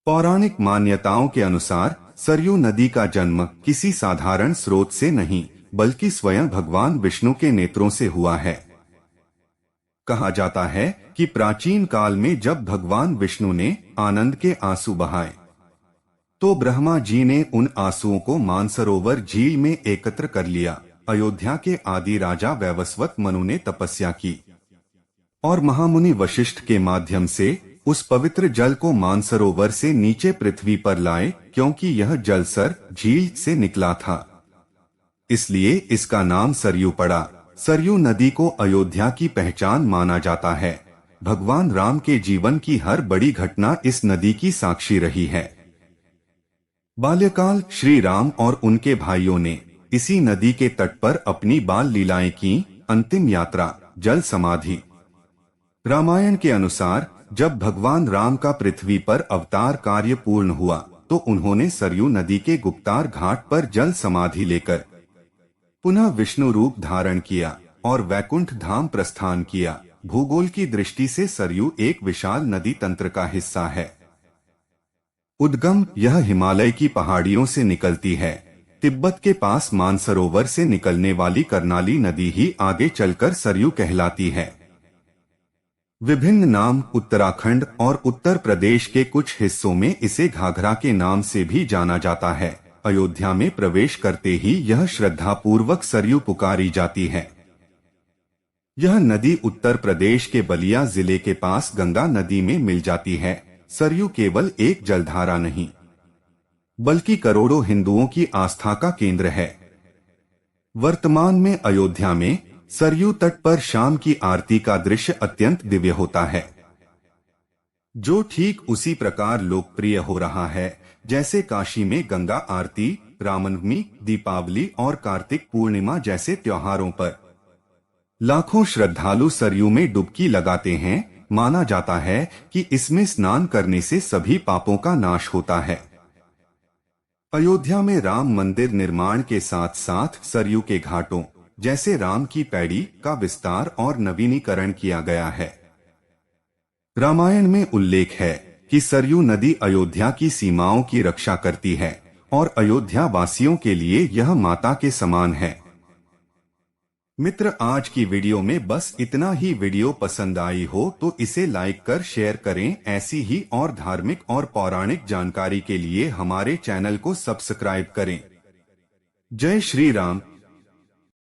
पौराणिक मान्यताओं के अनुसार सरयू नदी का जन्म किसी साधारण स्रोत से नहीं बल्कि स्वयं भगवान विष्णु के नेत्रों से हुआ है। कहा जाता है कि प्राचीन काल में जब भगवान विष्णु ने आनंद के आंसू बहाए तो ब्रह्मा जी ने उन आंसुओं को मानसरोवर झील में एकत्र कर लिया। अयोध्या के आदि राजा वैवस्वत मनु ने तपस्या की और महामुनि वशिष्ठ के माध्यम से उस पवित्र जल को मानसरोवर से नीचे पृथ्वी पर लाए, क्योंकि यह जलसर झील से निकला था, इसलिए इसका नाम सरयू पड़ा। सरयू नदी को अयोध्या की पहचान माना जाता है। भगवान राम के जीवन की हर बड़ी घटना इस नदी की साक्षी रही है। बाल्यकाल श्री राम और उनके भाइयों ने इसी नदी के तट पर अपनी बाल लीलाएं की। अंतिम यात्रा जल समाधि। रामायण के अनुसार जब भगवान राम का पृथ्वी पर अवतार कार्य पूर्ण हुआ तो उन्होंने सरयू नदी के गुप्तार घाट पर जल समाधि लेकर पुनः विष्णु रूप धारण किया और वैकुंठ धाम प्रस्थान किया। भूगोल की दृष्टि से सरयू एक विशाल नदी तंत्र का हिस्सा है। उद्गम यह हिमालय की पहाड़ियों से निकलती है। तिब्बत के पास मानसरोवर से निकलने वाली कर्नाली नदी ही आगे चलकर सरयू कहलाती है। विभिन्न नाम उत्तराखंड और उत्तर प्रदेश के कुछ हिस्सों में इसे घाघरा के नाम से भी जाना जाता है। अयोध्या में प्रवेश करते ही यह श्रद्धापूर्वक सरयू पुकारी जाती है। यह नदी उत्तर प्रदेश के बलिया जिले के पास गंगा नदी में मिल जाती है। सरयू केवल एक जलधारा नहीं बल्कि करोड़ों हिंदुओं की आस्था का केंद्र है। वर्तमान में अयोध्या में सरयू तट पर शाम की आरती का दृश्य अत्यंत दिव्य होता है, जो ठीक उसी प्रकार लोकप्रिय हो रहा है जैसे काशी में गंगा आरती, रामनवमी, दीपावली और कार्तिक पूर्णिमा जैसे त्योहारों पर लाखों श्रद्धालु सरयू में डुबकी लगाते हैं। माना जाता है कि इसमें स्नान करने से सभी पापों का नाश होता है। अयोध्या में राम मंदिर निर्माण के साथ साथ सरयू के घाटों जैसे राम की पैड़ी का विस्तार और नवीनीकरण किया गया है। रामायण में उल्लेख है कि सरयू नदी अयोध्या की सीमाओं की रक्षा करती है और अयोध्या वासियों के लिए यह माता के समान है। मित्र, आज की वीडियो में बस इतना ही। वीडियो पसंद आई हो तो इसे लाइक कर शेयर करें। ऐसी ही और धार्मिक और पौराणिक जानकारी के लिए हमारे चैनल को सब्सक्राइब करें। जय श्री राम।